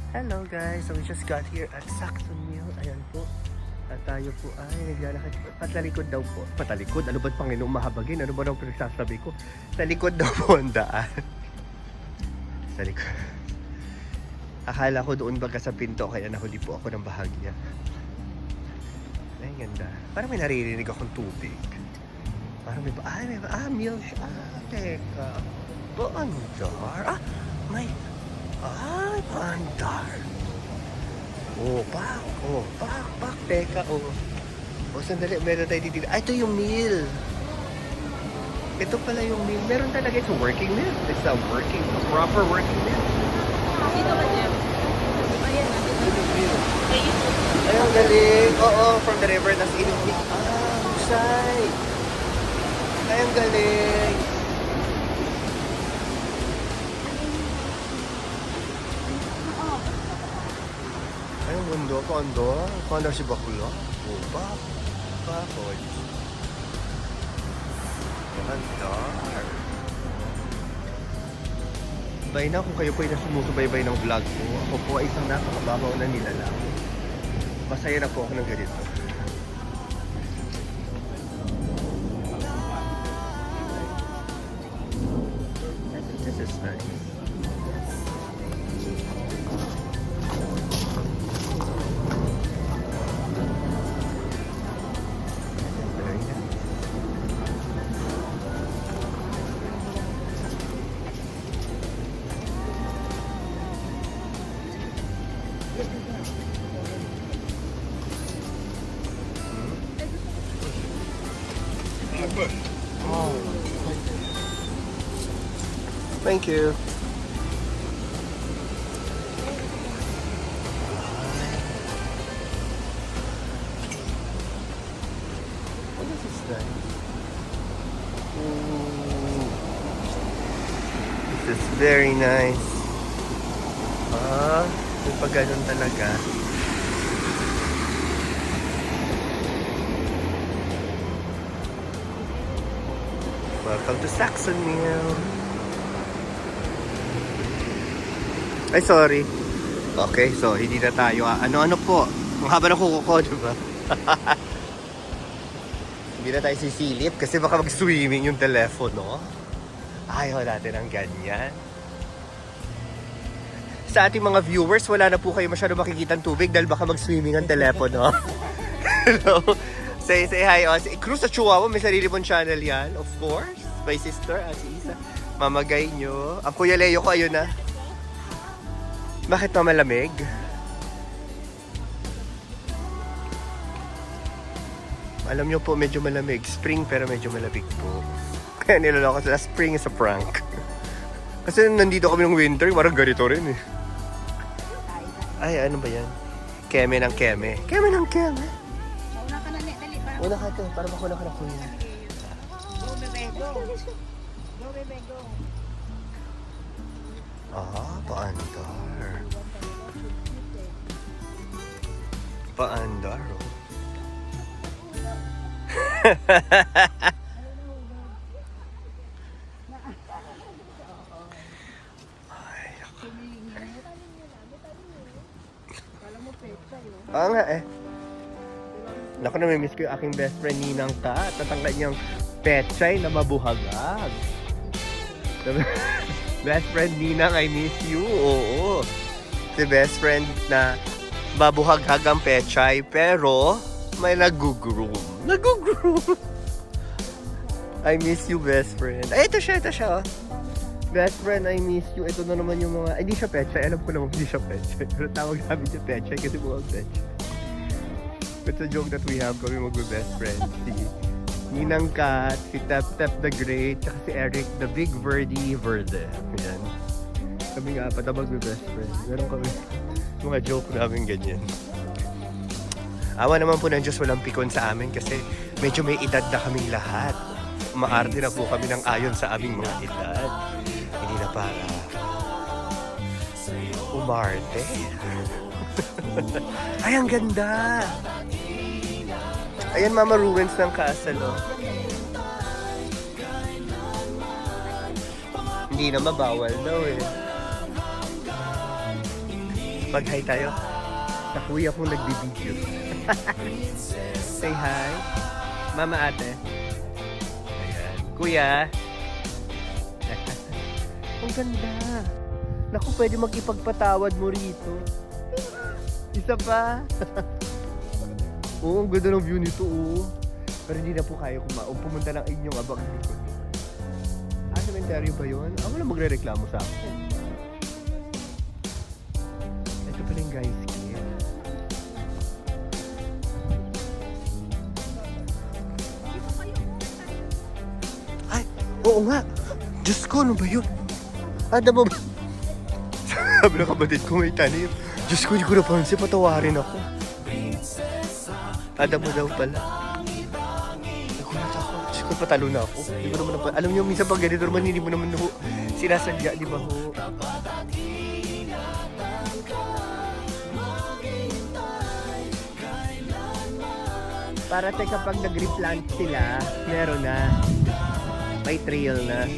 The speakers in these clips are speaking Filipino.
Hello guys, so we just got here at Saxon Mill. Ayan po. At tayo po ay naglalakad. Patalikod daw po. Patalikod? Ano ba't Panginoong mahabagin? Ano ba daw pinagsasabi ko? Sa likod daw po ang daan. Sa likod. Akala ko doon baga sa pinto kaya nahuli po ako ng bahagya. Ay, ganda. Parang may naririnig akong tubig. Parang may mill. Teka. Paandar. May paandar. Pak. Teka, sandali. Meron tayo dito. Ito yung mill. Ito pala yung mill. Meron talaga. It's a working mill. It's a proper working mill. Dito ka, Jeff. Ayan, Ay, ang galing. Oo, from the river. Tapos inuwi. Husay. Ay, ang galing. Ay, ang mundo. Paandar si Bakula. Bakod. Paandar. Bay na kung kayo po ay nasumusubaybay ng vlog ko. Ako po ay isang napakababaw na nilalang. Masaya na po ako ng ganito. This is nice. Very nice. Thank you. Oh, this is nice. This is very nice. May pag ganun talaga. Welcome to Saxon Mill. Ay, sorry. Okay, so hindi na tayo. Ano po? Ang haba ng kuko ko, diba? Hindi na tayo sisilip kasi baka mag-swimming yung telepono. Ayaw natin ang ganyan. Sa ating mga viewers, wala na po kayo masyado makikita ng tubig dahil baka mag-swimming ang telepono. Hello? Say hi. Cruz at Chihuahua, may sarili mong channel yan. Of course. My sister, si Isa. Mamagay nyo. Ang Kuya Leo ko, ayun na. Bakit na malamig? Alam nyo po, medyo malamig. Spring pero medyo malamig po. Kaya niloloko sila, spring is a prank. Kasi nandito kami ng winter, parang ganito rin eh. Ay, ano ba yan? Keme ng keme. Keme ng keme. Una ka na, dali. Una ka ito, para makuna ka na kuya. Go, bebe, go. Go, bebe, go. Paandar. Paandar, oh. Nga eh. Naku, namimiss ko yung aking best friend Ninang Ka at ang kanyang pechay na mabuhagag. Best friend Ninang, I miss you. Oo. Si best friend na mabuhaghag ang pechay pero may nagugroom. I miss you, best friend. Ay, ito siya. Oh. Best friend, I miss you. Ito na naman yung mga... Ay, hindi siya pechay. Alam ko naman hindi siya pechay. Pero tawag namin siya pechay kasi mukhang pechay. It's a joke that we have kami mag-best friend. Si Ninang Kat, si Tep the Great, tsaka si Eric the Big Verde. Ayan. Kami nga apat na mag-best friend. Meron kami mga joke namin ganyan. Awa naman po ng Diyos walang pikon sa amin kasi medyo may edad na kaming lahat. Maarte na po kami ng ayon sa aming mga edad. Hindi na para umarte. Ay, ang ganda! Ayan, Mama, ruins ng castle, oh. Hindi na mabawal daw, eh. Mag-hi tayo. Sa kuya kong nagbibideo. Say hi. Mama, ate. Ayan. Kuya. Ang ganda. Naku, pwede makipagpatawad mo rito. Isa pa. Oo, ang ganda ng view nito, oo. Pero hindi na po kayo pumunta ng inyong abang likod. Cementerio ba yun? Ako lang magre-reklamo sa akin. Ito pala yung guys kid. Ay, oo nga. Diyos ko, ano ba yun? Ada mo ba? Sabi ng kapatid ko may tanim. Diyos ko, hindi ko napansin. Patawarin ako. Ada mo daw pala. Nagulat ako. Diyos ko, patalo na ako. Hindi ko naman alam niyo, minsan pag ganito naman, hindi mo naman ho, sinasadya, di ba ho? Para tayo kapag nag-replant sila, meron na. May trail na.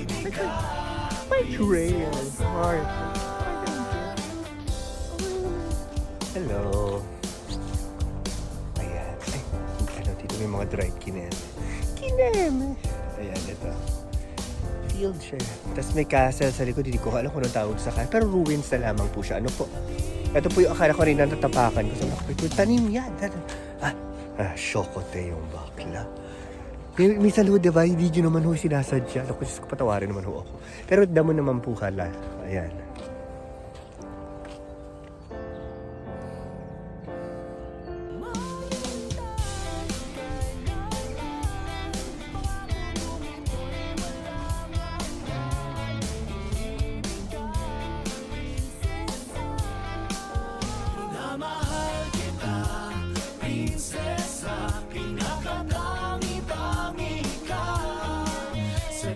May trail. Heart. Hello. Ayan. Ay, ano dito may mga dried kineme. Kineme. Ayan, ito. Field siya. Tapos may castle sa likod. Hindi ko alam kung anong tawag sa castle. Pero ruins na lamang po siya. Ano po? Ito po yung akala ko rin natatapakan ko. Sabi ko, tanim yan. Shokote yung bakla. Minsan ho, diba, hindi nyo naman ho sinasadya. Ako, Diyos ko, patawarin naman ho ako. Pero damo naman po kala. Ayan.